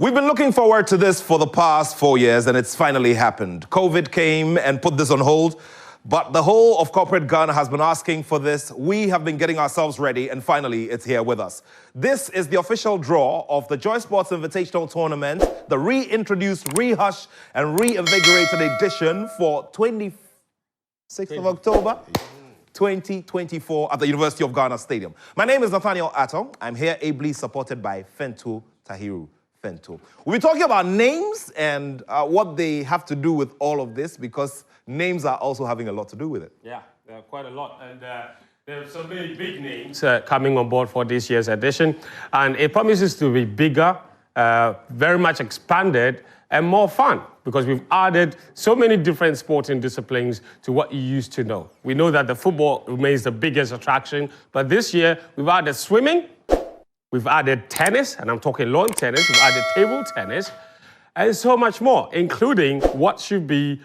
We've been looking forward to this for the past 4 years, and it's finally happened. COVID came and put this on hold, but the whole of corporate Ghana has been asking for this. We have been getting ourselves ready, and finally, it's here with us. This is the official draw of the Joy Sports Invitational Tournament, the reintroduced, rehushed, and reinvigorated edition for 26th of October. 2024 at the University of Ghana Stadium. My name is Nathaniel Atong. I'm here ably supported by Fento Tahiru. Fento. We'll be talking about names and what they have to do with all of this, because names are also having a lot to do with it. Yeah, quite a lot. And there are so many big names coming on board for this year's edition. And it promises to be bigger, very much expanded, and more fun, because we've added so many different sporting disciplines to what you used to know. We know that the football remains the biggest attraction, but this year we've added swimming, we've added tennis, and I'm talking lawn tennis, we've added table tennis, and so much more, including what should be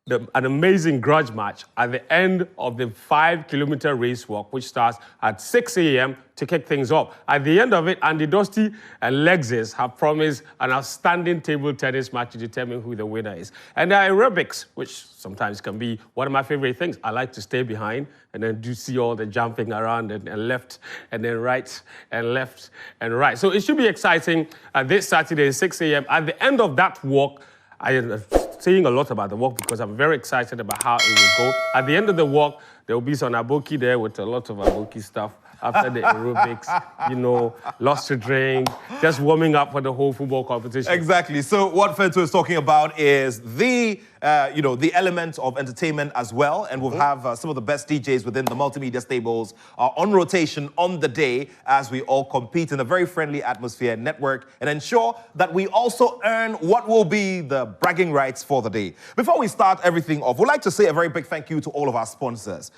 an amazing grudge match at the end of the 5-kilometer race walk, which starts at 6 a.m. to kick things off. At the end of it, Andy Dosty and Lexis have promised an outstanding table tennis match to determine who the winner is. And the aerobics, which sometimes can be one of my favorite things. I like to stay behind and then do see all the jumping around and left and then right and left and right. So it should be exciting this Saturday, 6 a.m. At the end of that walk, I am saying a lot about the walk because I'm very excited about how it will go. At the end of the walk, there will be some aboki there with a lot of aboki stuff. After the aerobics, you know, lots to drink, just warming up for the whole football competition. Exactly. So what Fento is talking about is the element of entertainment as well, and we'll have some of the best DJs within the multimedia stables on rotation on the day as we all compete in a very friendly atmosphere and network, and ensure that we also earn what will be the bragging rights for the day. Before we start everything off, we'd like to say a very big thank you to all of our sponsors.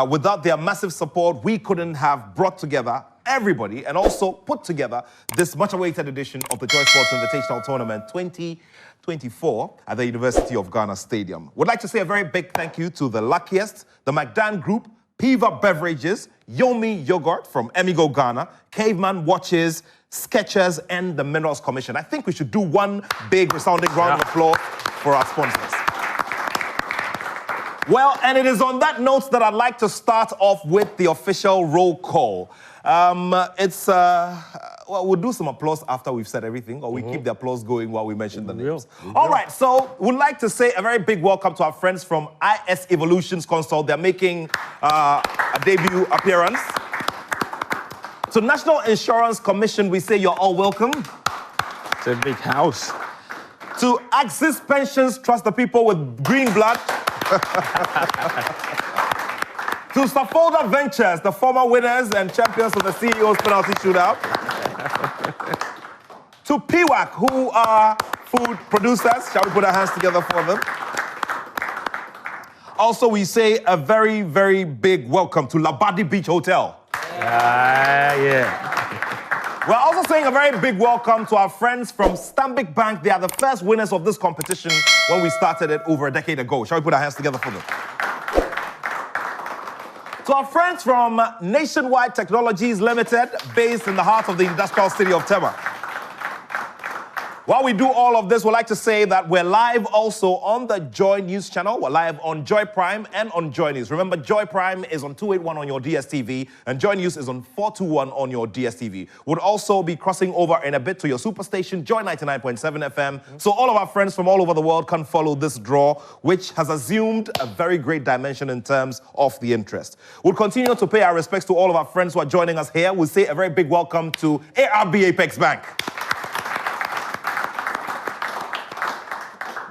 Without their massive support, we couldn't have brought together everybody and also put together this much-awaited edition of the Joy Sports Invitational Tournament 2024 at the University of Ghana Stadium. We'd like to say a very big thank you to the Luckiest, the McDan Group, Piva Beverages, Yomi Yogurt from Emigo Ghana, Caveman Watches, Skechers, and the Minerals Commission. I think we should do one big resounding round of applause for our sponsors. Well, and it is on that note that I'd like to start off with the official roll call. Well, we'll do some applause after we've said everything, or we keep the applause going while we mention the names. All right, so we'd like to say a very big welcome to our friends from IS Evolutions Consult. They're making a debut appearance. To National Insurance Commission, we say you're all welcome. It's a big house. To Axis Pensions Trust, the people with green blood. To Staffolder Ventures, the former winners and champions of the CEO's penalty shootout. To PWAC, who are food producers. Shall we put our hands together for them? Also, we say a very, very big welcome to Labadi Beach Hotel. We're also saying a very big welcome to our friends from Stanbic Bank. They are the first winners of this competition when we started it over a decade ago. Shall we put our hands together for them? To our friends from Nationwide Technologies Limited, based in the heart of the industrial city of Tema. While we do all of this, we'd like to say that we're live also on the Joy News channel. We're live on Joy Prime and on Joy News. Remember, Joy Prime is on 281 on your DSTV, and Joy News is on 421 on your DSTV. We'll also be crossing over in a bit to your superstation, Joy 99.7 FM. So all of our friends from all over the world can follow this draw, which has assumed a very great dimension in terms of the interest. We'll continue to pay our respects to all of our friends who are joining us here. We'll say a very big welcome to ARB Apex Bank.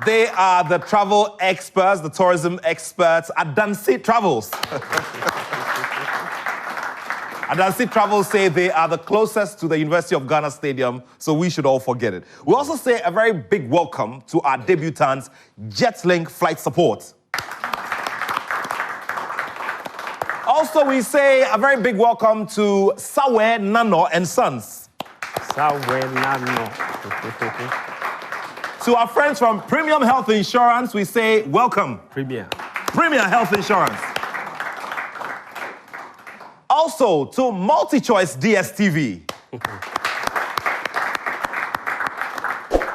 They are the travel experts, the tourism experts at Dancy Travels. Dancy Travels say they are the closest to the University of Ghana Stadium, so we should all forget it. We also say a very big welcome to our debutants, JetLink Flight Support. Also, we say a very big welcome to Sawe Nano and Sons. Sawe Nano. To our friends from Premium Health Insurance, we say welcome. Premier Health Insurance. Also to MultiChoice DSTV.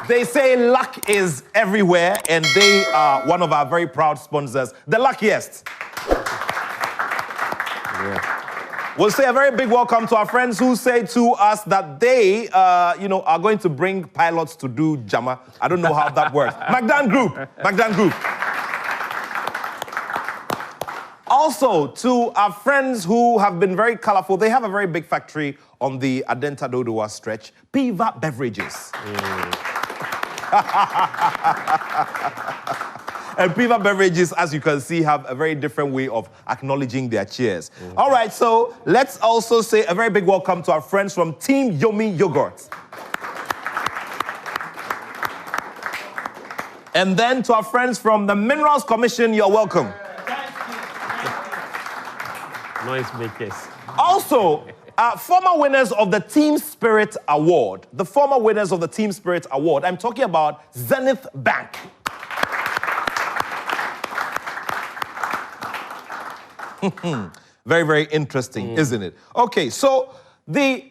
They say luck is everywhere, and they are one of our very proud sponsors, the luckiest. Yeah. We'll say a very big welcome to our friends who say to us that they, are going to bring pilots to do Jama. I don't know how that works. Magdan Group. Also, to our friends who have been very colorful, they have a very big factory on the Adenta Dodowa stretch, Piva Beverages. And Piva Beverages, as you can see, have a very different way of acknowledging their cheers. All right, so let's also say a very big welcome to our friends from Team Yomi Yogurt. And then to our friends from the Minerals Commission, you're welcome. Noise makers. Also, former winners of the Team Spirit Award. The former winners of the Team Spirit Award. I'm talking about Zenith Bank. Very, very interesting, isn't it? Okay, so the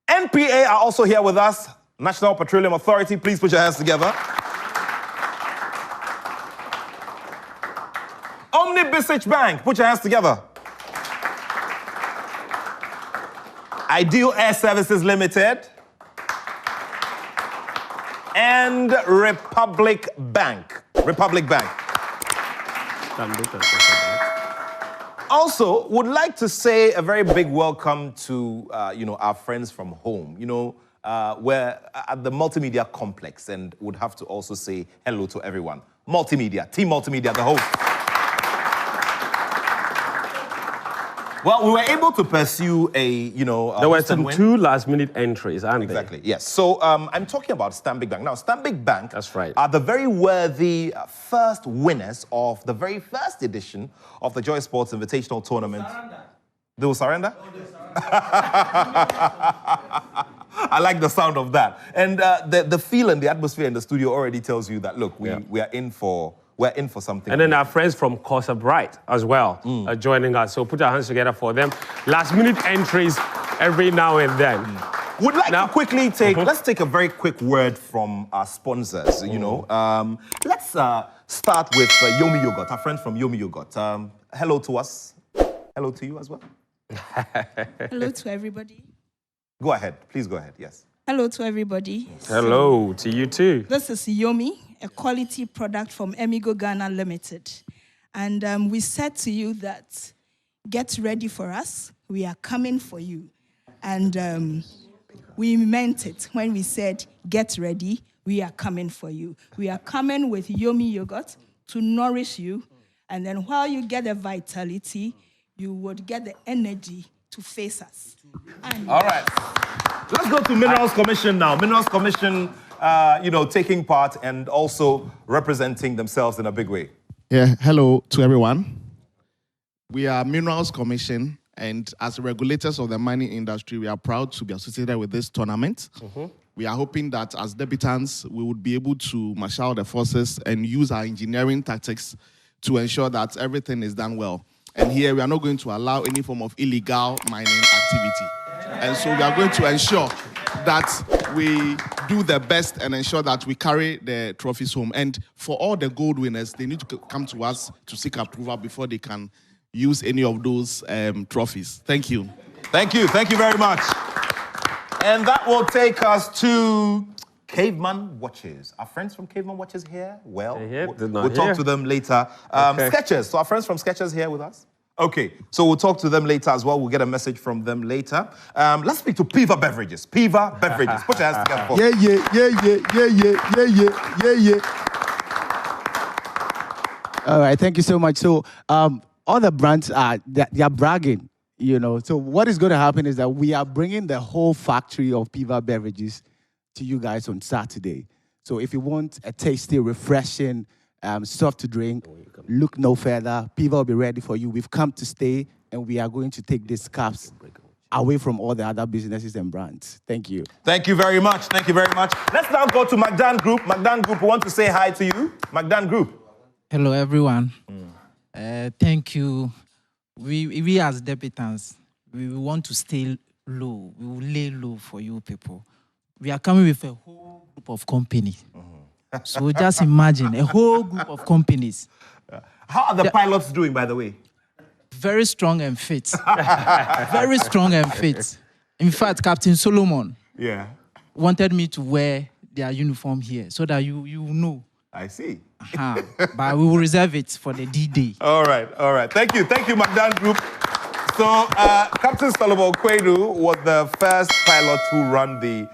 NPA are also here with us. National Petroleum Authority, please put your hands together. Omni-Bissage Bank, put your hands together. Ideal Air Services Limited. And Republic Bank. Also, would like to say a very big welcome to, our friends from home. We're at the Multimedia Complex, and would have to also say hello to everyone. Multimedia, Team Multimedia, the host. Well, we were able to pursue there were some 2 last-minute entries, aren't Exactly, yes. So I'm talking about Stanbic Bank. Now, Stanbic Bank That's right. are the very worthy first winners of the very first edition of the Joy Sports Invitational Tournament. They will surrender? Oh, they will surrender. I like the sound of that. And the feel and the atmosphere in the studio already tells you that, look, we are in for... We're in for something. And then our friends from Corsa Bright as well are joining us. So put our hands together for them. Last-minute entries every now and then. Would like to quickly let's take a very quick word from our sponsors, Let's start with Yomi Yogurt, our friends from Yomi Yogurt. Hello to us. Hello to you as well. Hello to everybody. Go ahead. Please go ahead. Yes. Hello to everybody. Hello to you too. This is Yomi, a quality product from Emigo Ghana Limited. And we said to you that get ready for us. We are coming for you. And we meant it when we said get ready. We are coming for you. We are coming with Yomi Yogurt to nourish you. And then while you get the vitality, you would get the energy to face us. All right. Let's go to Minerals Commission now. Minerals Commission, taking part and also representing themselves in a big way. Yeah, hello to everyone. We are Minerals Commission, and as regulators of the mining industry, we are proud to be associated with this tournament. We are hoping that as debutants, we would be able to marshal the forces and use our engineering tactics to ensure that everything is done well. And here, we are not going to allow any form of illegal mining activity. And so we are going to ensure that we do the best and ensure that we carry the trophies home. And for all the gold winners, they need to come to us to seek approval before they can use any of those trophies. Thank you. Thank you. Thank you very much. And that will take us to Caveman Watches. Our friends from Caveman Watches here? Well, we'll talk to them later. Skechers. So our friends from Skechers here with us? Okay, so we'll talk to them later as well. We'll get a message from them later. Let's speak to Piva Beverages. Piva Beverages. Put your hands together for Yeah. All right, thank you so much. So all the brands they are bragging, So what is going to happen is that we are bringing the whole factory of Piva Beverages to you guys on Saturday. So if you want a tasty, refreshing stuff to drink, look no further. Piva will be ready for you. We've come to stay, and we are going to take these cups away from all the other businesses and brands. Thank you. Thank you very much. Thank you very much. Let's now go to Magdan Group. Magdan Group, we want to say hi to you. Magdan Group. Hello, everyone. Thank you. We as debutants, we want to stay low. We will lay low for you people. We are coming with a whole group of companies. So just imagine a whole group of companies. How are the pilots doing, by the way? Very strong and fit. Very strong and fit. In fact, Captain Solomon wanted me to wear their uniform here so that you know. I see. But we will reserve it for the D-Day. All right. Thank you, Magdan Group. So, Captain Solomon Kwedu was the first pilot who ran the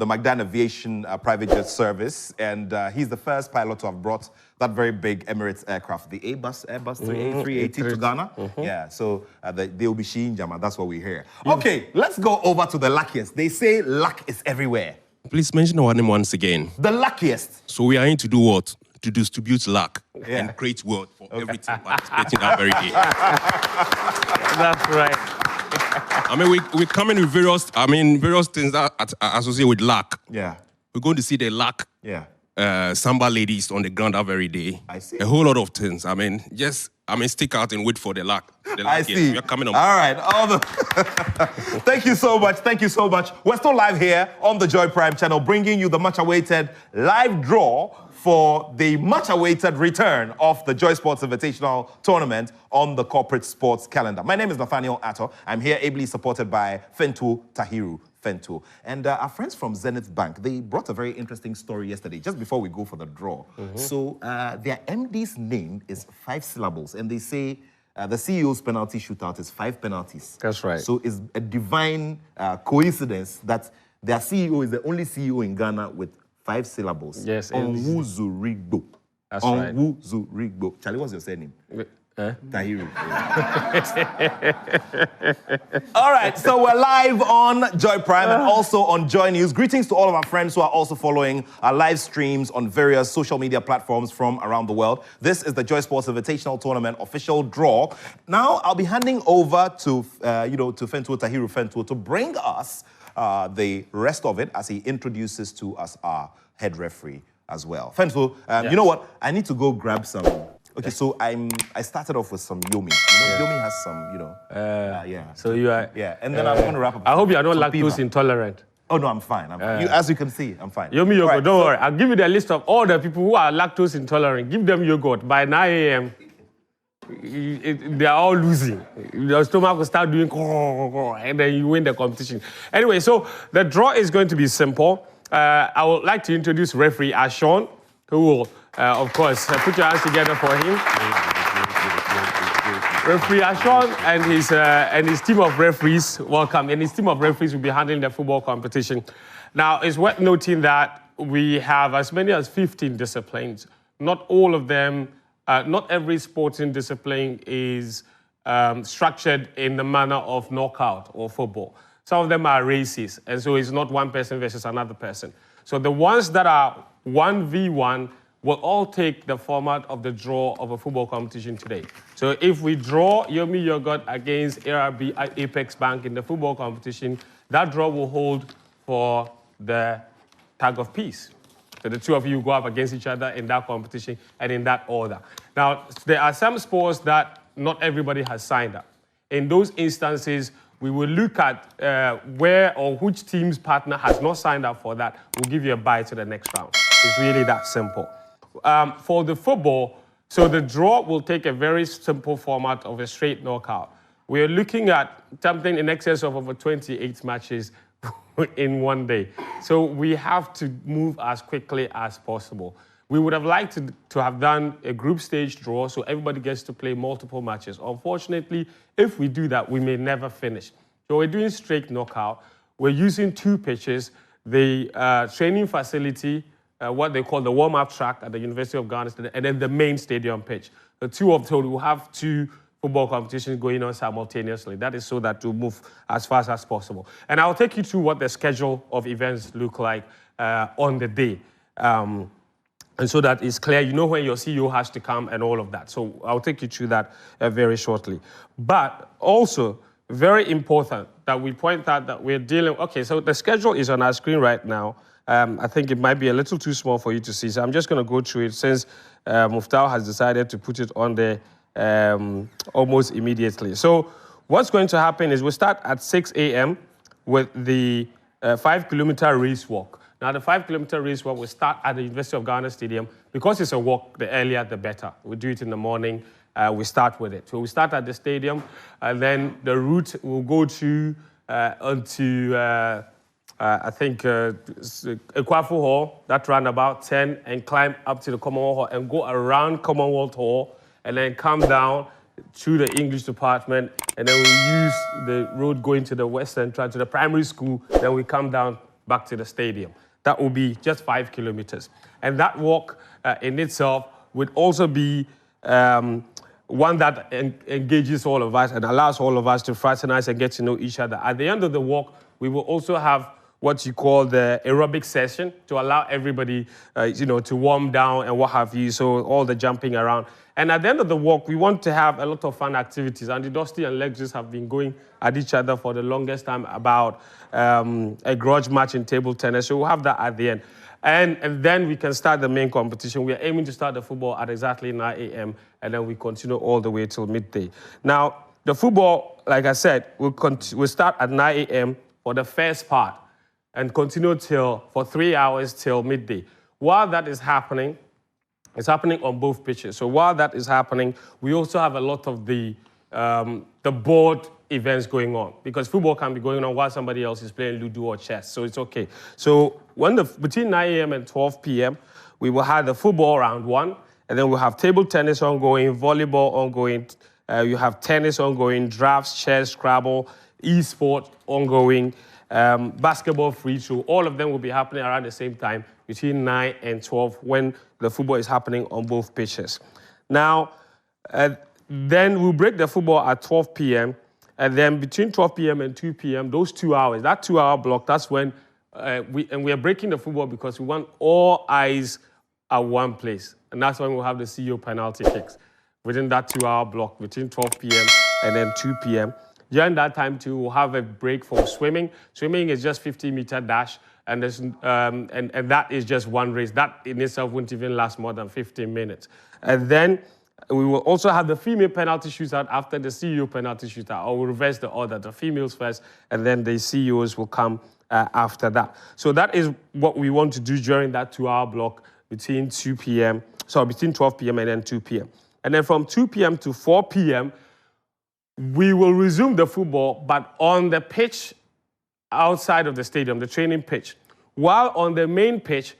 Magdan Aviation private jet service, and he's the first pilot to have brought that very big Emirates aircraft, the Airbus A380 to Ghana. Yeah, so they'll be Sheen Jama. That's what we hear. Okay, let's go over to the luckiest. They say luck is everywhere. Please mention our name once again. The luckiest. So we are in to do what? To distribute luck and create wealth for every team participating that very day. That's right. I mean, we're coming with various things that are associated with luck. Yeah. We're going to see the luck. Yeah. Samba ladies on the ground that very day. I see. A whole lot of things. Stick out and wait for the luck. I see. We're coming on. All right. Thank you so much. We're still live here on the Joy Prime channel, bringing you the much-awaited live draw for the much-awaited return of the Joy Sports Invitational Tournament on the corporate sports calendar. My name is Nathaniel Atto. I'm here ably supported by Fentu Tahiru. And our friends from Zenith Bank, they brought a very interesting story yesterday, just before we go for the draw. So their MD's name is 5 syllables, and they say the CEO's penalty shootout is 5 penalties. That's right. So it's a divine coincidence that their CEO is the only CEO in Ghana with 5 syllables. Yes. Onwuzurigbo. That's right. Onwuzurigbo. Charlie, what's your surname? Tahiru. All right, so we're live on Joy Prime and also on Joy News. Greetings to all of our friends who are also following our live streams on various social media platforms from around the world. This is the Joy Sports Invitational Tournament official draw. Now, I'll be handing over to Fentu Tahiru Fentu to bring us the rest of it as he introduces to us our head referee as well. Fentu, you know what? I need to go grab some. Okay, so I started off with some Yomi. Yomi has some, So you are... Yeah, and then I'm going to wrap up. I hope you are not lactose Piva. intolerant. Oh, no, I'm fine. As you can see, I'm fine. Yomi yogurt, right, don't worry. I'll give you the list of all the people who are lactose intolerant. Give them yogurt. By 9 a.m., they are all losing. Your stomach will start doing... and then you win the competition. Anyway, so the draw is going to be simple. I would like to introduce referee Ashon, who will... of course, put your hands together for him. Referee Ashon and his team of referees, welcome. And his team of referees will be handling the football competition. Now, it's worth noting that we have as many as 15 disciplines. Not all of them, not every sporting discipline is structured in the manner of knockout or football. Some of them are races, and so it's not one person versus another person. So the ones that are 1v1 will all take the format of the draw of a football competition today. So if we draw Yomi Yogurt against ARB Apex Bank in the football competition, that draw will hold for the tag of peace. So the two of you go up against each other in that competition and in that order. Now, there are some sports that not everybody has signed up. In those instances, we will look at where or which team's partner has not signed up for that. We'll give you a bye to the next round. It's really that simple. For the football, so the draw will take a very simple format of a straight knockout. We are looking at something in excess of over 28 matches in one day. So we have to move as quickly as possible. We would have liked to have done a group stage draw so everybody gets to play multiple matches. Unfortunately, if we do that, we may never finish. So we're doing straight knockout. We're using 2 pitches, the training facility, what they call the warm-up track at the University of Ghana, and then the main stadium pitch. The 2 of those will have 2 football competitions going on simultaneously. That is so that to move as fast as possible. And I'll take you through what the schedule of events look like on the day. And so that it's clear, you know when your CEO has to come and all of that. So I'll take you through that very shortly. But also, very important that we point out that we're dealing... Okay, so the schedule is on our screen right now. I think it might be a little too small for you to see, so I'm just going to go through it since Muftau has decided to put it on there almost immediately. So what's going to happen is we'll start at 6 a.m. with the 5-kilometer race walk. Now, the 5-kilometer race walk will start at the University of Ghana Stadium. Because it's a walk, the earlier, the better. We do it in the morning. We start with it. So we start at the stadium, and then the route will go to onto, I think, Ekwafu Hall, that roundabout 10, and climb up to the Commonwealth Hall and go around Commonwealth Hall, and then come down through the English department, and then we use the road going to the West Central, to the primary school, then we come down back to the stadium. That will be just 5 kilometers. And that walk in itself would also be one that engages all of us and allows all of us to fraternize and get to know each other. At the end of the walk, we will also have what you call the aerobic session to allow everybody, to warm down and what have you, so all the jumping around. And at the end of the walk, we want to have a lot of fun activities. And the Dusty and Lexus have been going at each other for the longest time about a grudge match in table tennis, so we'll have that at the end. And then we can start the main competition. We are aiming to start the football at exactly 9 a.m., and then we continue all the way till midday. Now, the football, like I said, we'll start at 9 a.m. for the first part and continue for 3 hours till midday. While that is happening, it's happening on both pitches. So while that is happening, we also have a lot of the board events going on, because football can be going on while somebody else is playing Ludo or chess, so it's okay. So between 9 a.m. and 12 p.m., we will have the football round 1, and then we'll have table tennis ongoing, volleyball ongoing, you have tennis ongoing, drafts, chess, Scrabble, e-sport ongoing, basketball free throw. All of them will be happening around the same time between 9 and 12 when the football is happening on both pitches. Now, then we'll break the football at 12 p.m. And then between 12 p.m. and 2 p.m., those 2 hours, that 2-hour block, that's when we are breaking the football because we want all eyes at one place. And that's when we'll have the CEO penalty kicks within that 2-hour block between 12 p.m. and then 2 p.m. During that time, too, we'll have a break for swimming. Swimming is just 50-meter dash, and that is just one race. That in itself won't even last more than 15 minutes. And then we will also have the female penalty shootout after the CEO penalty shootout, or we'll reverse the order, the females first, and then the CEOs will come after that. So that is what we want to do during that 2-hour block between 12 p.m. and then 2 p.m. And then from 2 p.m. to 4 p.m., we will resume the football, but on the pitch outside of the stadium, the training pitch. While on the main pitch,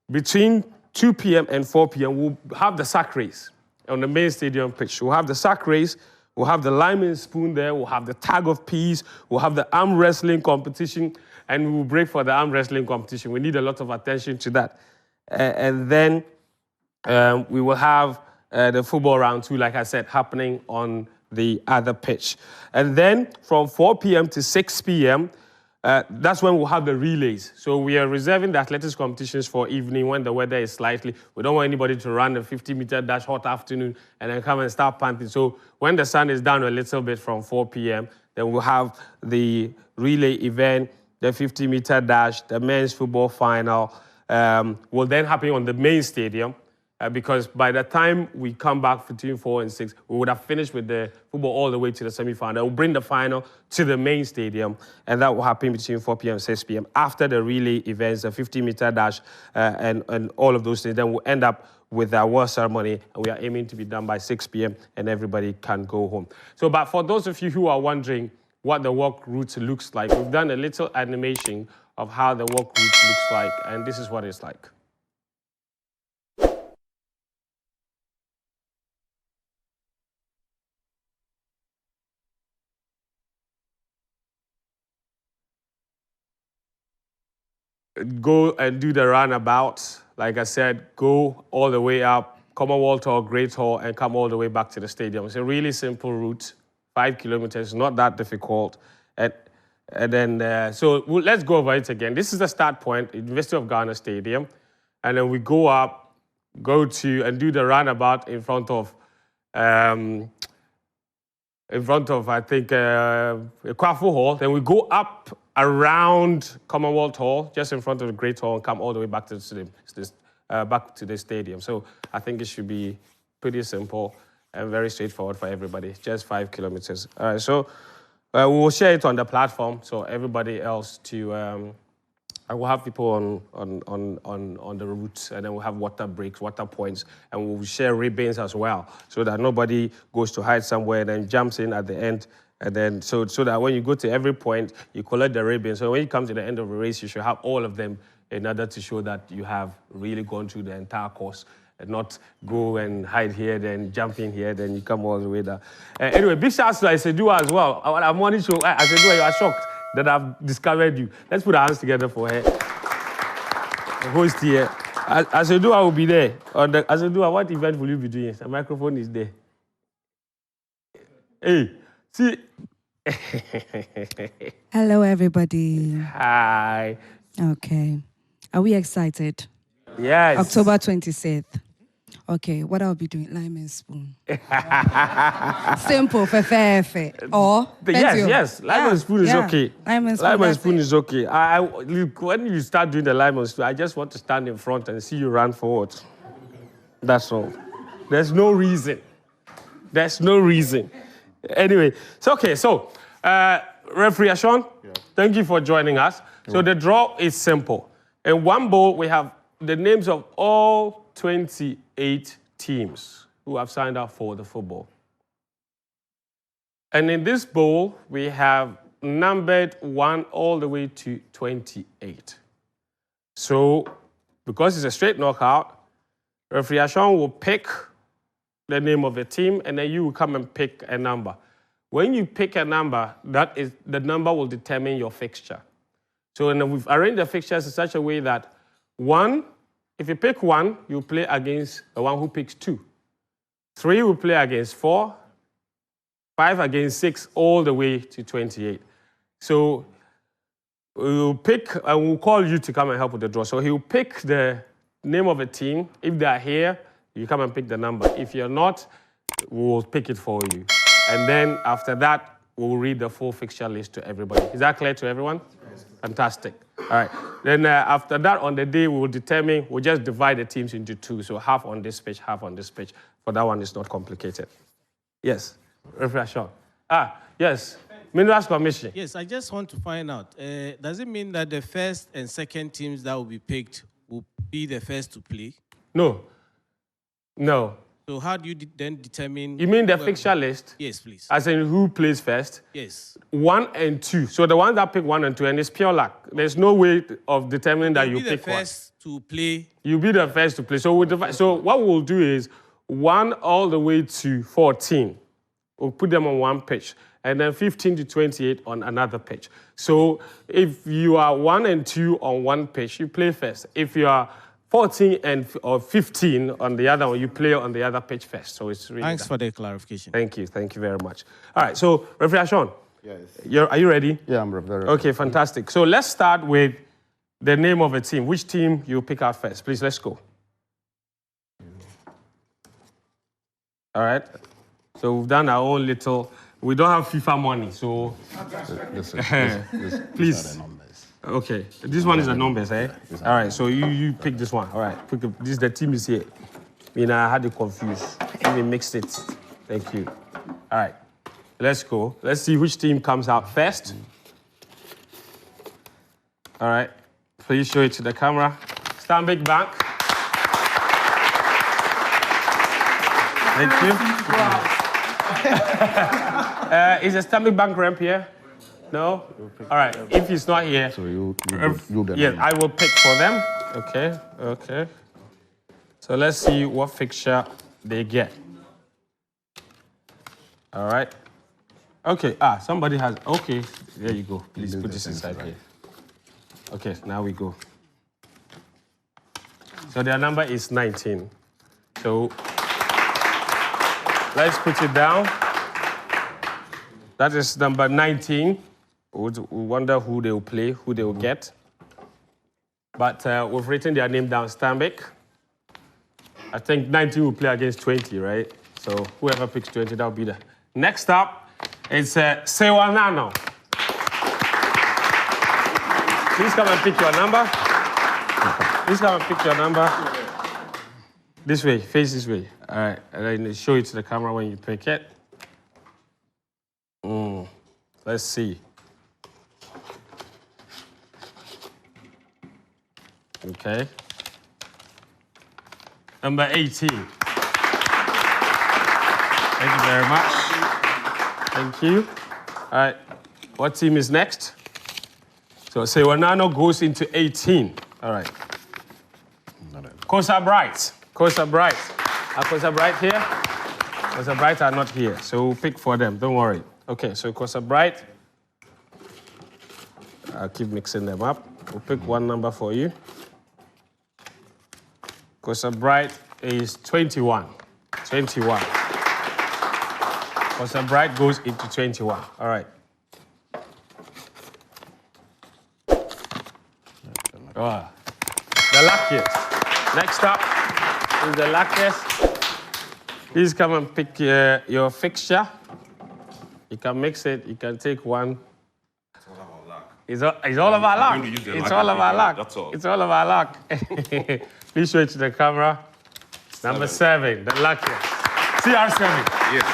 between 2 p.m. and 4 p.m., we'll have the sack race on the main stadium pitch. We'll have the sack race, we'll have the lime and spoon there, we'll have the tag of peace, we'll have the arm wrestling competition, and we will break for the arm wrestling competition. We need a lot of attention to that. And then we will have the football round 2, like I said, happening on the other pitch. And then from 4 p.m. to 6 p.m., that's when we'll have the relays. So we are reserving the athletics competitions for evening when the weather is slightly. We don't want anybody to run the 50-meter dash hot afternoon and then come and start panting. So when the sun is down a little bit from 4 p.m., then we'll have the relay event, the 50-meter dash, the men's football final will then happen on the main stadium. Because by the time we come back between 4 and 6, we would have finished with the football all the way to the semi-final. We'll bring the final to the main stadium, and that will happen between 4 p.m. and 6 p.m. After the relay events, the 50-meter dash, and all of those things, then we'll end up with our award ceremony, and we are aiming to be done by 6 p.m., and everybody can go home. So, but for those of you who are wondering what the walk route looks like, we've done a little animation of how the walk route looks like, and this is what it's like. Go and do the roundabout. Like I said, go all the way up, Commonwealth Hall, Great Hall, and come all the way back to the stadium. It's a really simple route, 5 kilometers, not that difficult. And then, so let's go over it again. This is the start point, University of Ghana Stadium. And then we go up, go to, and do the roundabout in front of, I think, Ekwafu Hall. Then we go up around Commonwealth Hall, just in front of the Great Hall, and come all the way back to the stadium. So I think it should be pretty simple and very straightforward for everybody, just 5 kilometers. All right, so we will share it on the platform so everybody else to I will have people on the routes, and then we'll have water breaks, water points, and we'll share ribbons as well, so that nobody goes to hide somewhere and then jumps in at the end. And then so that when you go to every point, you collect the ribbon. So when you come to the end of the race, you should have all of them in order to show that you have really gone through the entire course and not go and hide here, then jump in here, then you come all the way down. Anyway, big shout out to Asedua as well. I'm wanting to show Asedua, you are shocked that I've discovered you. Let's put our hands together for her. The host here. Asedua will be there. Asedua, what event will you be doing? The microphone is there. Hey, see. Hello, everybody. Hi. Okay. Are we excited? Yes. October 26th. Okay, what I'll be doing? Lime and spoon. Simple, fe. Or? Yes. Lime and spoon is okay. Lime and spoon, Lime and spoon is okay. Look, when you start doing the lime and spoon, I just want to stand in front and see you run forward. That's all. There's no reason. Anyway, so referee Ashon, thank you for joining us. So the draw is simple. In one bowl, we have the names of all 28 teams who have signed up for the football. And in this bowl, we have numbered 1 all the way to 28. So, because it's a straight knockout, referee Ashon will pick the name of the team, and then you will come and pick a number. When you pick a number, the number will determine your fixture. So we've arranged the fixtures in such a way that 1, if you pick 1, you play against the one who picks 2. 3 will play against 4, 5 against 6, all the way to 28. So we'll pick, and we'll call you to come and help with the draw. So he'll pick the name of a team. If they are here, you come and pick the number. If you're not, we'll pick it for you. And then after that, we'll read the full fixture list to everybody. Is that clear to everyone? Yes. Fantastic. All right. Then after that, on the day, we'll just divide the teams into 2. So half on this page, half on this page. For that one, it's not complicated. Yes. Referee Shaw. Yes. Minerals Commission. Yes, I just want to find out, does it mean that the first and second teams that will be picked will be the first to play? No. So how do you then determine... You mean the fixture list? Yes, please. As in who plays first? Yes. 1 and 2. So the ones that pick 1 and 2, and it's pure luck. There's no way of determining that you pick one. You'll be the first to play. You'll be the first to play. So what we'll do is 1 all the way to 14. We'll put them on one pitch. And then 15 to 28 on another pitch. So if you are 1 and 2 on one pitch, you play first. If you are 14 or 15 on the other one, you play on the other pitch first. So it's really... Thanks for the clarification. Thank you very much. All right, so Referee Ashon. Yes. Are you ready? Yeah, I'm very ready. Okay, fantastic. So let's start with the name of a team. Which team you pick out first? Please, let's go. All right. So we've done our own little... We don't have FIFA money, so... Please. These are the numbers. Okay, this one is the numbers, eh? All right, so you pick this one. All right, the team is here. I had it confused. Let me mix it. Thank you. All right, let's go. Let's see which team comes out first. All right, please show it to the camera. Stanbic Bank. Thank you. Is the Stanbic Bank ramp here? No? All right, if he's not here, So you yeah, I will pick for them. Okay. So let's see what fixture they get. All right. Okay, somebody has, okay, there you go. Please put this inside here. Okay, now we go. So their number is 19. So let's put it down. That is number 19. We wonder who they will play, who they will get. But we've written their name down, Stanbic. I think 19 will play against 20, right? So whoever picks 20, that'll be the... Next up is Sewanano. Please come and pick your number. Please come and pick your number. This way, face this way. All right, and then show it to the camera when you pick it. Let's see. Okay. Number 18. Thank you very much. Thank you. All right. What team is next? So Sewanano goes into 18. All right. Kosa Bright. Kosa Bright. Are Kosa Bright here? Kosa Bright are not here, so we'll pick for them. Don't worry. Okay, so Kosa Bright. I'll keep mixing them up. We'll pick one number for you. Kosa Bright is 21. 21. Kosa Bright goes into 21. All right. Oh, the luckiest. Next up is the luckiest. Please come and pick your fixture. You can mix it. You can take one. It's all about luck. It's all about luck. That's all. It's all about luck. Please show it to the camera. Number 7, the luckiest. CR7. Yes.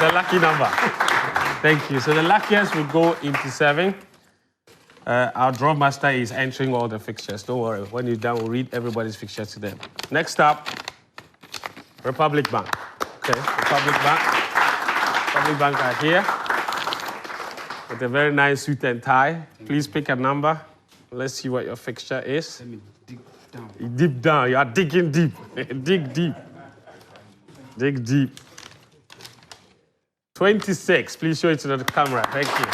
The lucky number. Thank you. So the luckiest will go into 7. Our draw master is entering all the fixtures. Don't worry. When you're done, we'll read everybody's fixtures to them. Next up, Republic Bank. Okay, Republic Bank. Republic Bank are here with a very nice suit and tie. Please pick a number. Let's see what your fixture is. Let me dig down. Deep down. You are digging deep. Dig deep. Dig deep. 26. Please show it to the camera. Thank you.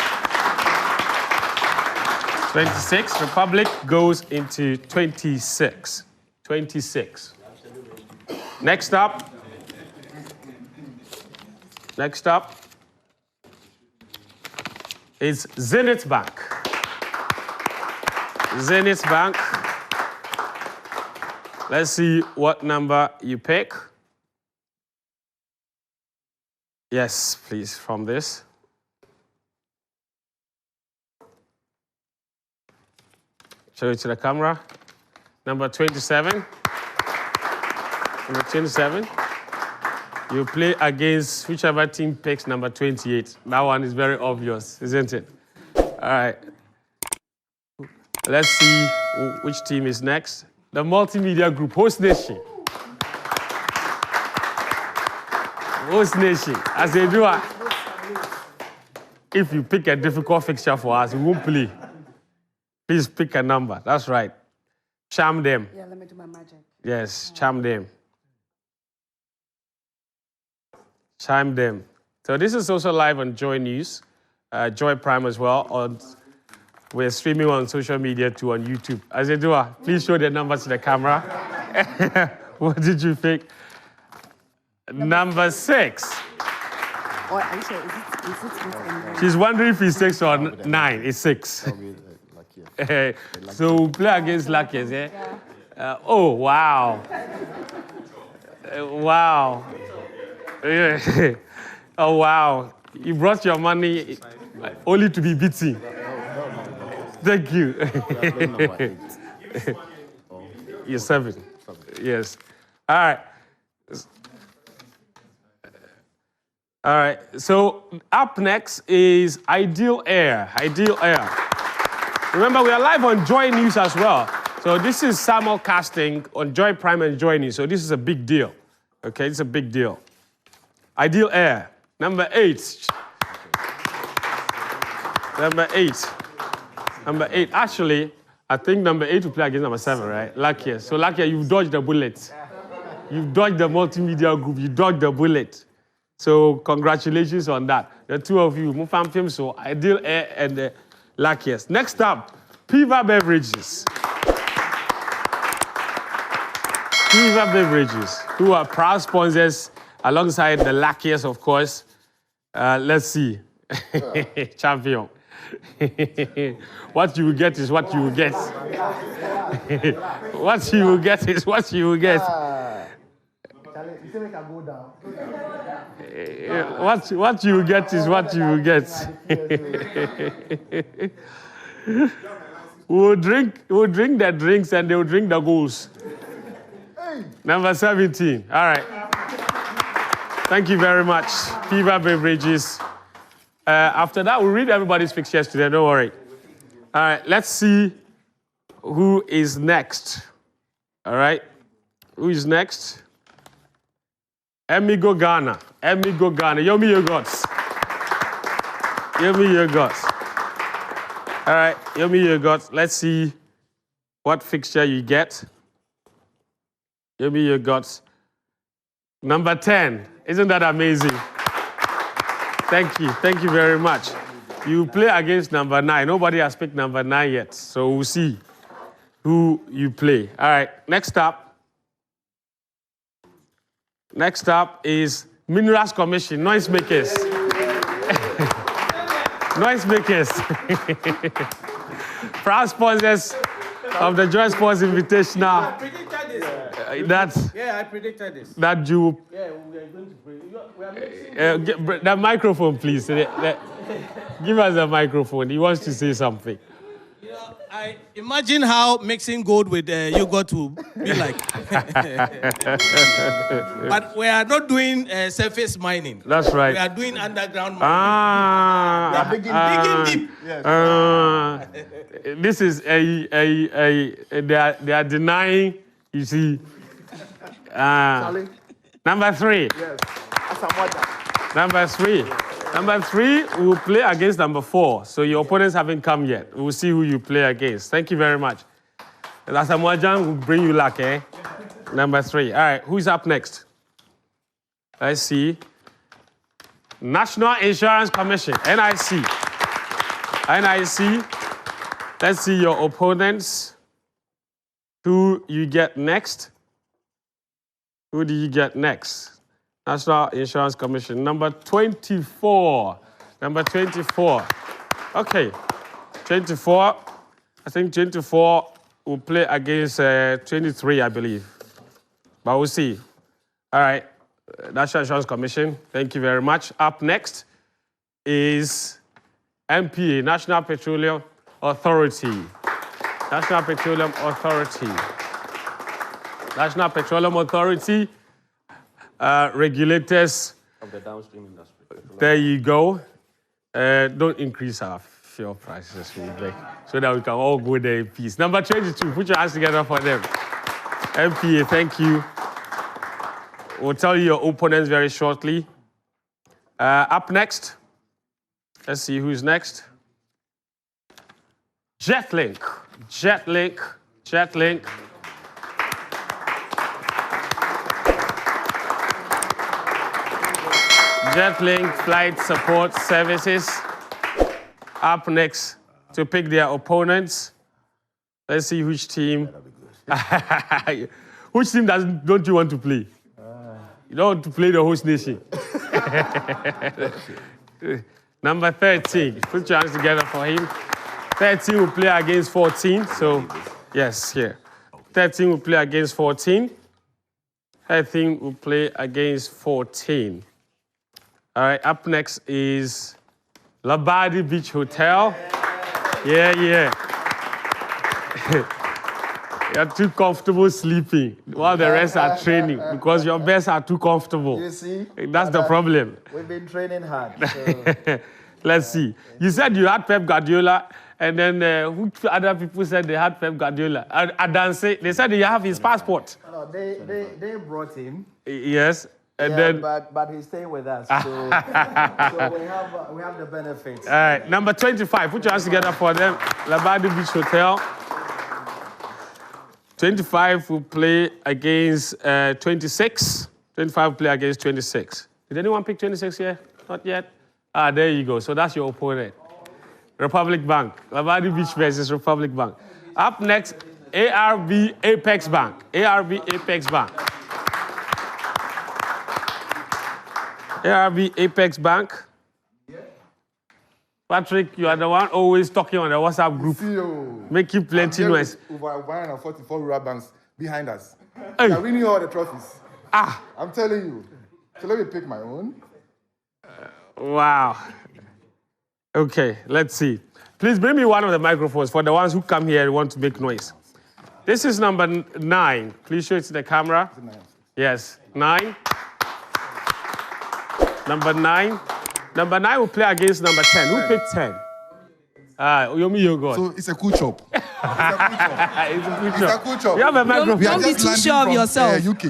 26. Republic goes into 26. 26. Next up. Next up is Zenith Bank. Zenith Bank. Let's see what number you pick. Yes, please, from this. Show it to the camera. Number 27. Number 27. You play against whichever team picks number 28. That one is very obvious, isn't it? All right. Let's see which team is next. The multimedia group, Host Nation. Host Nation. As they do, if you pick a difficult fixture for us, we won't play. Please pick a number. That's right. Charm them. Yeah, let me do my magic. Yes, charm them. Chime them. So this is also live on Joy News, Joy Prime as well. We're streaming on social media too, on YouTube. Azedua, please show the numbers to the camera. What did you pick? Number 6. Oh, are you sure? Is it She's wondering if it's 6 or 9. It's 6. So we'll play against luckiest, eh? Oh, wow. Wow. Oh, wow. You brought your money only to be beaten. Thank you. You're 7. Yes. All right. All right. So up next is Ideal Air. Ideal Air. Remember, we are live on Joy News as well. So this is simulcasting on Joy Prime and Joy News. So this is a big deal. Okay, it's a big deal. Ideal Air, number 8. Number 8. Number 8. Actually, I think number 8 will play against number 7, right? Luckiest. So Luckiest, you've dodged the bullet. You've dodged the multimedia group. You dodged the bullet. So congratulations on that. The two of you, Mufam Film, so Ideal Air and the Luckiest. Next up, Piva Beverages. Piva Beverages, who are proud sponsors alongside the Luckiest, of course. Let's see. Champion. What you will get is what you will get. What you will get is what you will get. What you will get is what you will get. We'll drink the drinks and they'll drink the goals. Number 17. All right. Thank you very much. Piva Beverages. After that, we'll read everybody's fixtures today. Don't worry. All right, let's see who is next. All right. Who is next? Emigo Ghana. Emigo Ghana. Yomi Yogurts. Yomi Yogurts. All right. Yomi Yogurts. Let's see what fixture you get. Yomi Yogurts. Number 10. Isn't that amazing? Thank you. Thank you very much. You play against number 9. Nobody has picked number 9 yet. So we'll see who you play. All right. Next up. Next up is Minerals Commission, noisemakers. Noisemakers. Proud sponsors of the Joy Sports Invitational. I predicted this. I predicted this. That you. Yeah, we are going to pray. We are The microphone, please. Give us a microphone. He wants to say something. I imagine how mixing gold with yogurt will be like. But we are not doing surface mining. That's right. We are doing underground mining. Digging deep. This is they are denying, you see. Number 3. Yes. Number 3 will play against number 4. So your opponents haven't come yet. We'll see who you play against. Thank you very much. Asamoah will bring you luck, eh? Number 3. All right, who's up next? Let's see. National Insurance Commission, NIC. NIC. Let's see your opponents. Who you get next? Who do you get next? National Insurance Commission, number 24. Number 24. Okay, 24. I think 24 will play against 23, I believe. But we'll see. All right, National Insurance Commission, thank you very much. Up next is NPA, National Petroleum Authority. National Petroleum Authority. National Petroleum Authority. Regulators of the downstream industry. There you go. Don't increase our fuel prices, so that we can all go there in peace. Number 22, put your hands together for them. MPA, thank you. We'll tell you your opponents very shortly. Up next, let's see who's next. Jetlink. Jetlink. Jetlink. Jetlink Flight Support Services. Up next to pick their opponents. Let's see which team. Which team don't you want to play? You don't want to play the host nation. Number 13. Put your hands together for him. 13 will play against 14. So, yes, here. 13 will play against 14. 13 will play against 14. All right, up next is Labadi Beach Hotel. Yeah. You're too comfortable sleeping while the rest are training because your beds are too comfortable. You see? That's the problem. We've been training hard. So. Let's see. You said you had Pep Guardiola, and then which other people said they had Pep Guardiola? Adanse, they said you have his passport. No, they brought him. Yes. And yeah, then, but he's staying with us, so we have the benefits. All right, number 25. Put your hands together for them. Labadi Beach Hotel. 25 will play against 26. 25 will play against 26. Did anyone pick 26 here? Not yet. There you go. So that's your opponent. Republic Bank. Labadi Beach versus Republic Bank. Up next, ARB Apex Bank. ARB Apex Bank. ARB Apex Bank. Patrick, you are the one always talking on the WhatsApp group. Making plenty noise. Over 144 rural banks behind us. Hey. We are winning all the trophies. Ah. I'm telling you. So let me pick my own. Wow. Okay, let's see. Please bring me one of the microphones for the ones who come here and want to make noise. This is number 9. Please show it to the camera. Yes, 9. Number 9. Number 9 will play against number 10. Who picked 10? Yomi Yogurt. So it's a cool chop. It's a culture. You have a microphone. We are Don't be just too landing sure of from, yourself. UK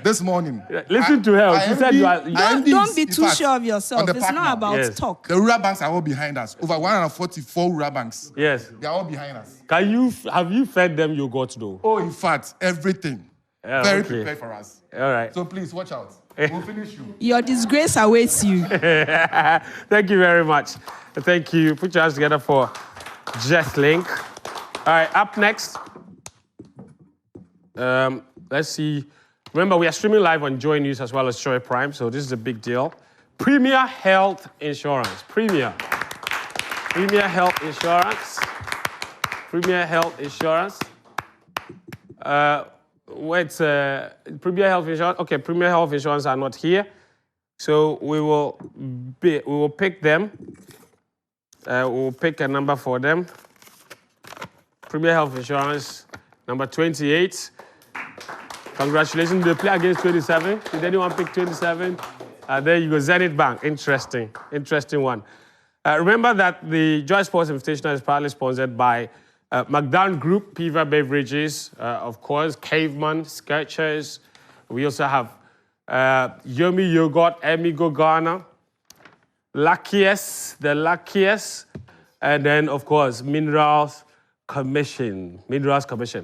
this morning. Listen to her. She said you are. Don't be too sure of yourself. It's not about Yes. talk. The rural banks are all behind us. Over 144 rural banks. Yes. They are all behind us. Have you fed them yogurt though? Oh, in fact, everything. Yeah, Very okay. prepared for us. All right. So please watch out. We'll finish you. Your disgrace awaits you. Thank you very much. Thank you. Put your hands together for Jeff Link. All right, up next. Let's see. Remember, we are streaming live on Joy News as well as Joy Prime, so this is a big deal. Premier Health Insurance. Premier Health Insurance. Premier Health Insurance. Premier Health Insurance. Okay, Premier Health Insurance are not here, so we will pick them. We will pick a number for them. Premier Health Insurance, number 28. Congratulations. They play against 27. Did anyone pick 27? There you go. Zenith Bank. Interesting one. Remember that the Joy Sports Invitational is proudly sponsored by McDown Group, Piva Beverages, of course, Caveman, Skechers. We also have Yomi Yogurt, Emigo Ghana, Luckiest, and then, of course, Minerals Commission.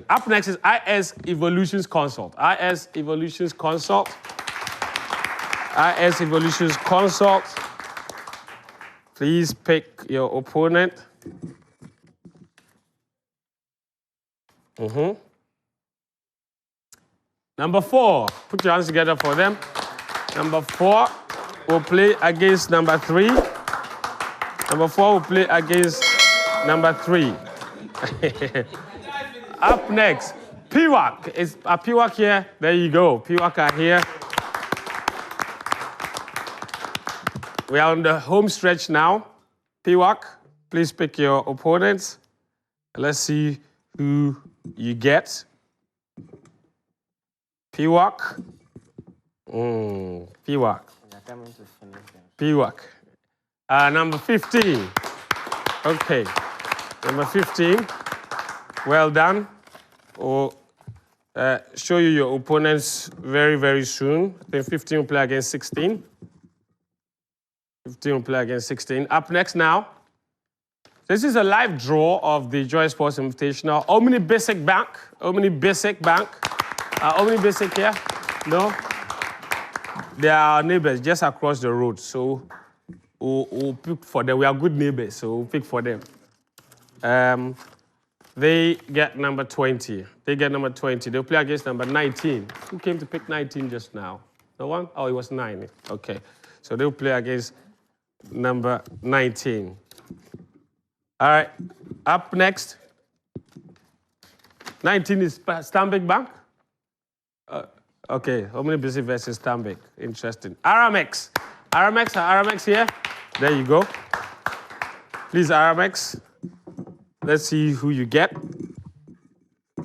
Up next is IS Evolutions Consult. IS Evolutions Consult. Please pick your opponent. Number 4, put your hands together for them. Number 4 will play against number 3. Number 4 will play against number 3. Up next, Piwak. Is Piwak here? There you go. Piwak are here. We are on the home stretch now. Piwak, please pick your opponents. Let's see who you get. Piwak. Piwak. Number 15. Okay. Number 15. Well done. We'll show you your opponents very, very soon. I think 15 will play against 16. 15 will play against 16. Up next now. This is a live draw of the Joy Sports Invitational. Omni Basic Bank. Omni Basic here? No? They are our neighbors just across the road. So we'll pick for them. We are good neighbors, so we'll pick for them. They get number 20. They'll play against number 19. Who came to pick 19 just now? No one? Oh, it was 9. Okay. So they'll play against number 19. All right. Up next. 19 is Stanbic Bank. Okay. Omni Busy versus Stanbic. Interesting. Aramex. Aramex here. There you go. Please, Aramex. Let's see who you get. I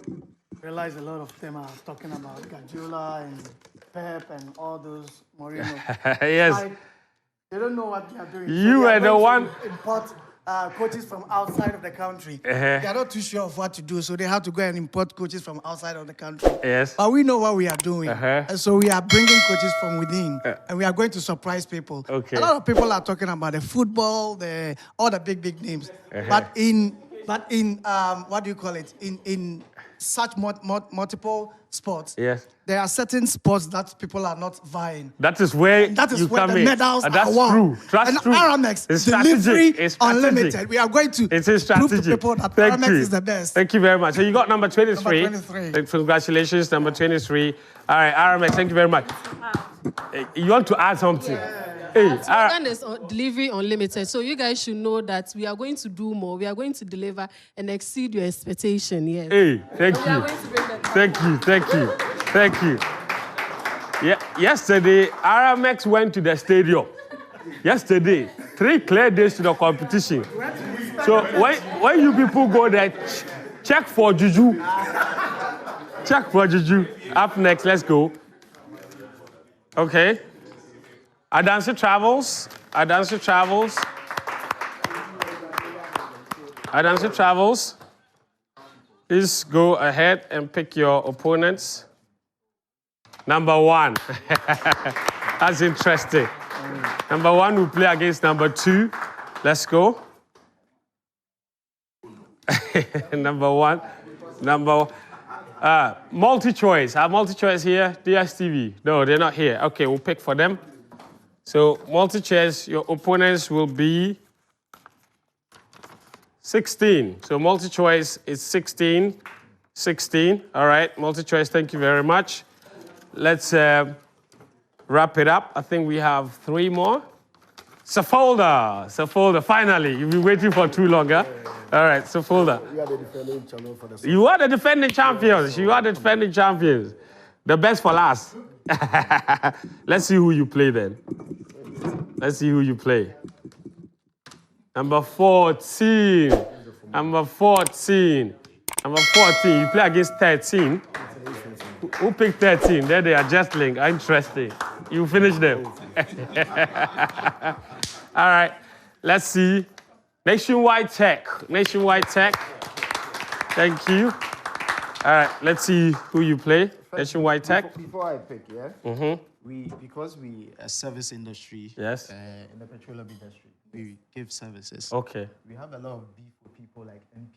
realize a lot of them are talking about Guardiola and Pep and all those Mourinho. Yes. Like, they don't know what they are doing. You were the one. Import coaches from outside of the country. They are not too sure of what to do, so they have to go and import coaches from outside of the country. Yes. But we know what we are doing. And so we are bringing coaches from within, and we are going to surprise people. Okay. A lot of people are talking about the football, all the big names. But in what do you call it? In such multiple sports, yes, there are certain sports that people are not vying. That is where you come the in. medals That's are won. true. That's and true. Aramex, it's delivery it's unlimited. We are going to prove to people that Aramex is the best. Thank you very much. So you got number 23. Number 23. Congratulations, number 23. All right, Aramex, thank you very much. You want to add something? Yeah. Hey, slogan is delivery unlimited. So you guys should know that we are going to do more. We are going to deliver and exceed your expectation. Yes. Hey, thank you. Thank you. Yeah, yesterday, Aramex went to the stadium. Yesterday, 3 clear days to the competition. So when you people go there, check for Juju. Check for Juju. Up next, let's go. Okay. Adansi Travels. Please go ahead and pick your opponents. Number 1. That's interesting. Number 1 will play against number 2. Let's go. Number 1. Multi-choice. Our multi-choice here. DSTV. No, they're not here. Okay, we'll pick for them. So multi-choice, your opponents will be 16. So multi-choice is 16. 16. All right, multi-choice, thank you very much. Let's wrap it up. I think we have 3 more. Safolda, finally. You've been waiting for too long, huh? All right, Safolda. We are the defending champion for the You are the defending champions. You are the defending champions. The best for last. Let's see who you play then. Let's see who you play. Number 14. Number 14. Number 14. You play against 13. Who picked 13? There they are, just linked. Interesting. You finish them. All right. Let's see. Nationwide Tech. Nationwide Tech. Thank you. All right. Let's see who you play. Nationwide Tech. Before I pick, yeah? Because we a service industry. Yes. In the petroleum industry, we give services. Okay. We have a lot of beef with people like MP.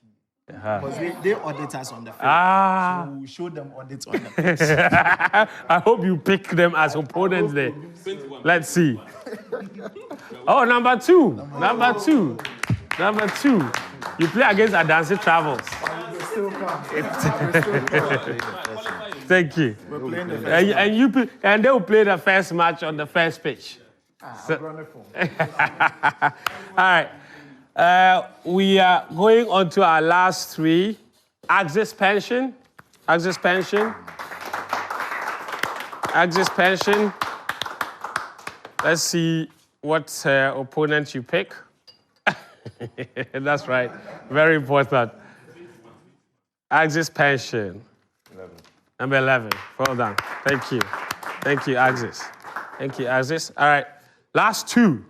Uh-huh. Because they audit us on the field. So we show them audits on the pitch. I hope you pick them as opponents there. Let's see. Oh, number 2. Number 2. Number 2. You play against Adansi Travels. Thank you. And they will play the first match on the first pitch. All right. We are going on to our last 3. Axis Pension. Axis Pension. Axis Pension. Let's see what opponent you pick. That's right. Very important. Axis Pension. 11. Number 11. Well done. Thank you. Thank you, Axis. Thank you, Axis. All right. Last 2.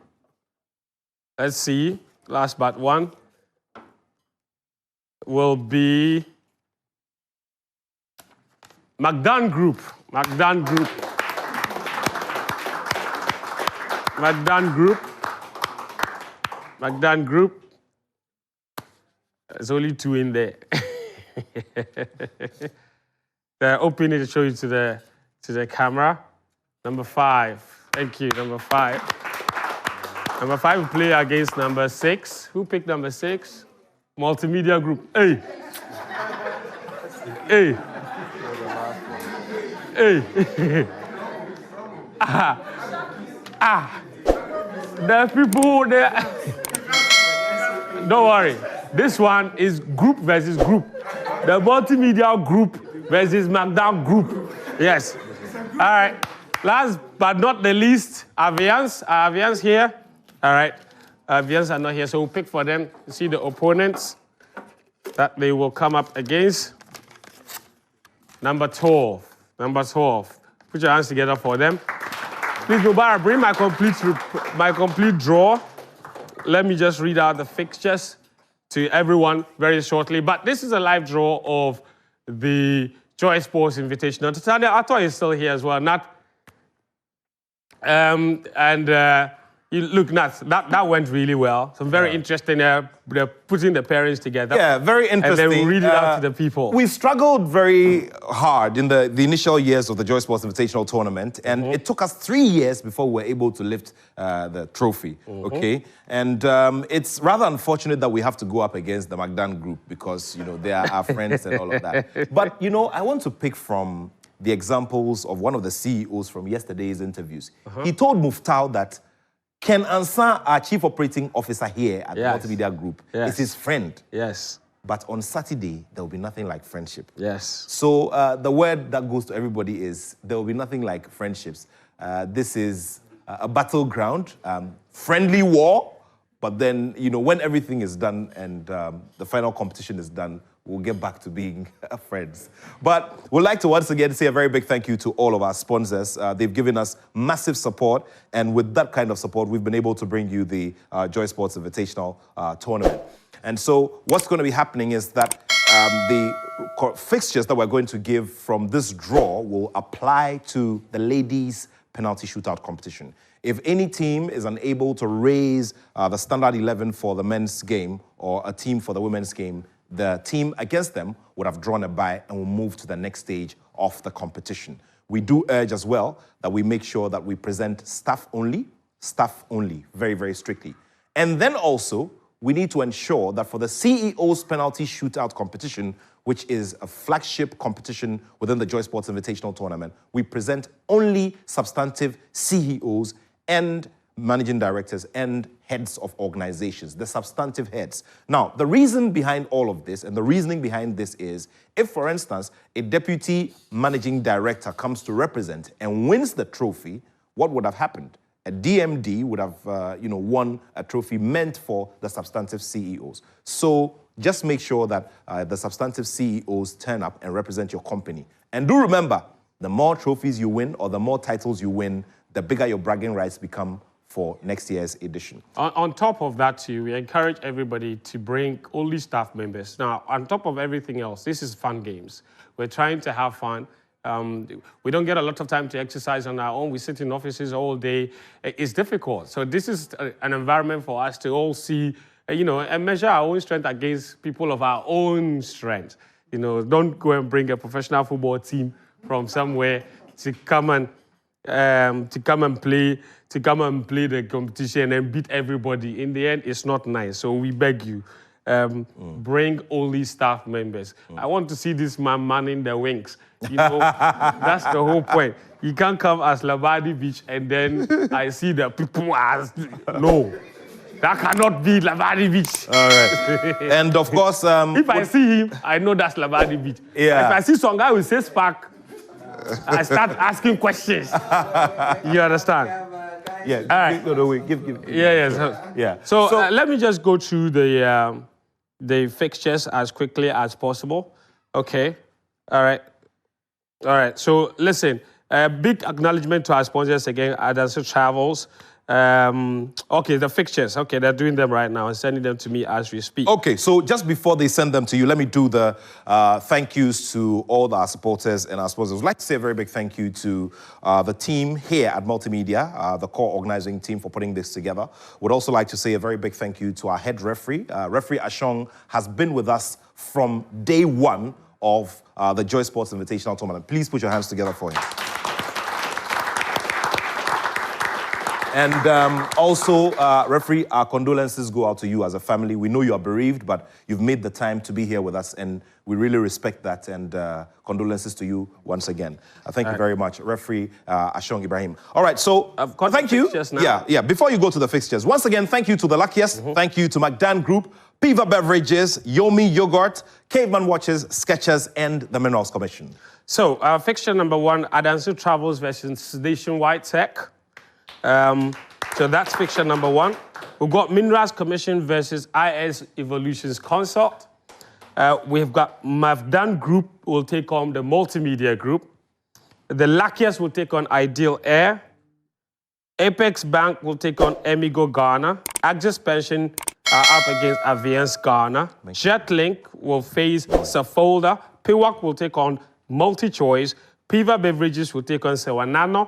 Let's see. Last but 1 will be McDonald Group. McDonald Group. McDonald Group. McDonald Group. There's only 2 in there. Open it to show you to the camera. Number 5. Thank you. Number 5. Number 5 will play against number 6. Who picked number 6? Multimedia Group. Hey. Hey. Hey. The people there. Don't worry. This one is group versus group. The Multimedia Group versus McDonald Group. Yes. All right. Last but not the least, Avians. Are Avians here? All right. Avians are not here, so we'll pick for them to see the opponents that they will come up against. Number 12. Number 12. Put your hands together for them. Please, Mubarak, bring my complete draw. Let me just read out the fixtures to everyone very shortly. But this is a live draw of the Joy Sports Invitational. Tanya, I thought he's still here as well. Look, Nats, that went really well. Some very interesting, they're putting the parents together. Yeah, very interesting. And then we'll read it out to the people. We struggled very hard in the initial years of the Joy Sports Invitational tournament, and it took us 3 years before we were able to lift the trophy, okay? And it's rather unfortunate that we have to go up against the McDonald Group because, they are our friends and all of that. But, I want to pick from the examples of one of the CEOs from yesterday's interviews. He told Muftau that Ken Ansan, our chief operating officer here at the Multimedia Group, is his friend. Yes. But on Saturday, there will be nothing like friendship. Yes. So the word that goes to everybody is there will be nothing like friendships. This is a battleground, friendly war, but then, when everything is done and the final competition is done, we'll get back to being friends. But we'd like to once again say a very big thank you to all of our sponsors. They've given us massive support, and with that kind of support, we've been able to bring you the Joy Sports Invitational tournament. And so what's going to be happening is that the fixtures that we're going to give from this draw will apply to the ladies' penalty shootout competition. If any team is unable to raise the standard 11 for the men's game or a team for the women's game, the team against them would have drawn a bye and will move to the next stage of the competition. We do urge as well that we make sure that we present staff only, very, very strictly. And then also, we need to ensure that for the CEO's penalty shootout competition, which is a flagship competition within the Joy Sports Invitational Tournament, we present only substantive CEOs and managing directors and heads of organizations, the substantive heads. Now, the reason behind all of this, and the reasoning behind this is, if, for instance, a deputy managing director comes to represent and wins the trophy, what would have happened? A DMD would have, won a trophy meant for the substantive CEOs. So just make sure that the substantive CEOs turn up and represent your company. And do remember, the more trophies you win or the more titles you win, the bigger your bragging rights become for next year's edition. On top of that, too, we encourage everybody to bring only staff members. Now, on top of everything else, this is fun games. We're trying to have fun. We don't get a lot of time to exercise on our own. We sit in offices all day. It's difficult. So this is an environment for us to all see, and measure our own strength against people of our own strength. Don't go and bring a professional football team from somewhere to come and play the competition and beat everybody. In the end, it's not nice. So we beg you, bring only staff members. I want to see this man manning the wings. That's the whole point. You can't come as Labadi Beach and then I see the people as no. That cannot be Labadi Beach. All right. And of course, if I see him, I know that's Labadi Beach. Yeah. If I see some guy with 6-pack, I start asking questions. You understand? Yeah. All right. No, give. Yeah. So let me just go through the fixtures as quickly as possible. Okay. All right. So listen, big acknowledgement to our sponsors again, Adanso Travels. Okay, the fixtures. Okay, they're doing them right now and sending them to me as we speak. Okay, so just before they send them to you, let me do the thank yous to all our supporters and our sponsors. I'd like to say a very big thank you to the team here at Multimedia, the core organizing team for putting this together. Would also like to say a very big thank you to our head referee. Referee Ashong has been with us from day one of the Joy Sports Invitational Tournament. Please put your hands together for him. And also, referee, our condolences go out to you as a family. We know you are bereaved, but you've made the time to be here with us, and we really respect that, and condolences to you once again. Thank you very much, referee Ashong Ibrahim. All right, so thank you. Yeah, before you go to the fixtures, once again, thank you to the luckiest. Thank you to McDan Group, Piva Beverages, Yomi Yogurt, Caveman Watches, Skechers, and the Minerals Commission. So, fixture number 1, Adanso Travels versus Nationwide Tech. So that's fixture number 1. We've got Minerals Commission versus IS Evolutions Consult. We've got Mavdan Group will take on the Multimedia Group. The luckiest will take on Ideal Air. Apex Bank will take on Emigo Ghana. Axis Pension are up against Aviance Ghana. Jetlink will face Safolda. Pewak will take on MultiChoice. Piva Beverages will take on Sewanano.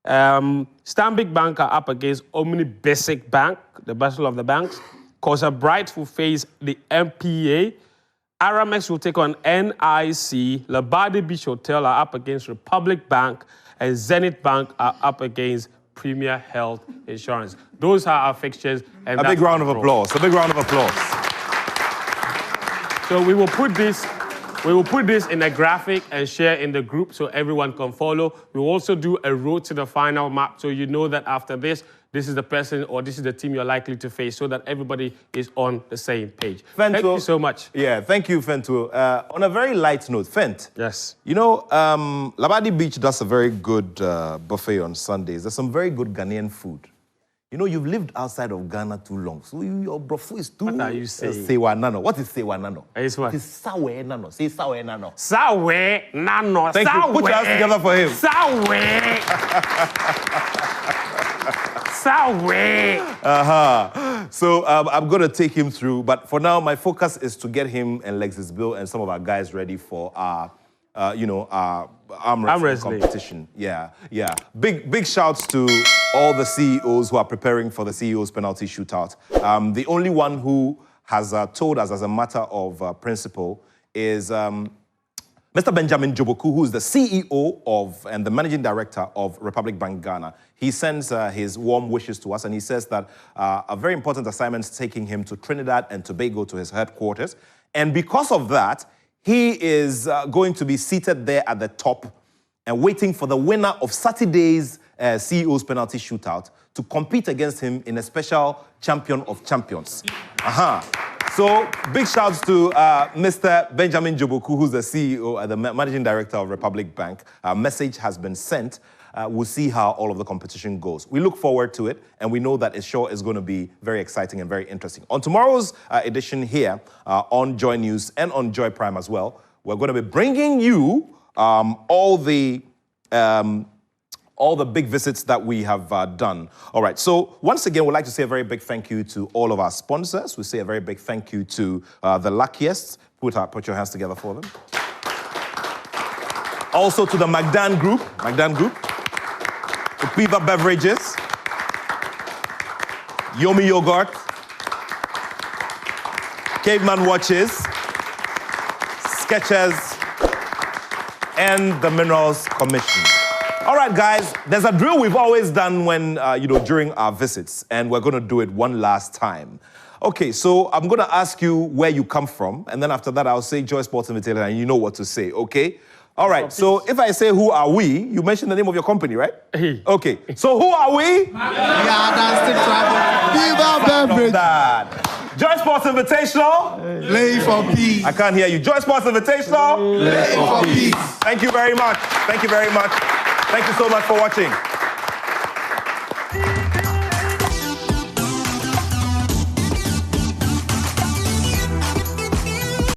Stanbic Bank are up against Omni Basic Bank, the Battle of the Banks. Cosa Bright will face the MPA. Aramex will take on NIC. Labadi Beach Hotel are up against Republic Bank. And Zenith Bank are up against Premier Health Insurance. Those are our fixtures. And a big round of applause. A big round of applause. So we will put this in a graphic and share in the group so everyone can follow. We'll also do a road to the final map so you know that after this is the person or this is the team you're likely to face so that everybody is on the same page. Fento, thank you so much. Yeah, thank you, Fento. On a very light note, Fent. Yes. You know, Labadi Beach does a very good buffet on Sundays. There's some very good Ghanaian food. You know, you've lived outside of Ghana too long, so your brofu is too... What are you saying? Sewa nano. What is sewa nano? It's what? It's sawe nano. Say sawe nano. Sawe nano. Thank you. Put your hands together for him. Sawe. Sawe. So I'm going to take him through. But for now, my focus is to get him and Lexis Bill and some of our guys ready for our, our arm wrestling competition. Yeah. Big shouts to all the CEOs who are preparing for the CEO's penalty shootout. The only one who has told us as a matter of principle is Mr. Benjamin Joboku, who is the CEO of and the managing director of Republic Bank Ghana. He sends his warm wishes to us, and he says that a very important assignment is taking him to Trinidad and Tobago to his headquarters. And because of that, he is going to be seated there at the top and waiting for the winner of Saturday's CEO's penalty shootout to compete against him in a special champion of champions. So big shouts to Mr. Benjamin Joboku, who's the CEO and the managing director of Republic Bank. A message has been sent. We'll see how all of the competition goes. We look forward to it, and we know that it sure is going to be very exciting and very interesting. On tomorrow's edition here on Joy News and on Joy Prime as well, we're going to be bringing you all the big visits that we have done. All right, so once again, we'd like to say a very big thank you to all of our sponsors. We say a very big thank you to the luckiest. Put your hands together for them. Also to the Magdan Group, Upiva Beverages, Yomi Yogurt, Caveman Watches, Skechers, and the Minerals Commission. All right, guys, there's a drill we've always done when, during our visits, and we're going to do it one last time. Okay, so I'm going to ask you where you come from, and then after that, I'll say Joy Sports Invitational, and you know what to say, okay? All right, so if I say who are we, you mention the name of your company, right? Okay, so who are we? Joy Sports Invitational. Play for peace. I can't hear you. Joy Sports Invitational. Play for peace. Thank you very much. Thank you very much. Thank you so much for watching.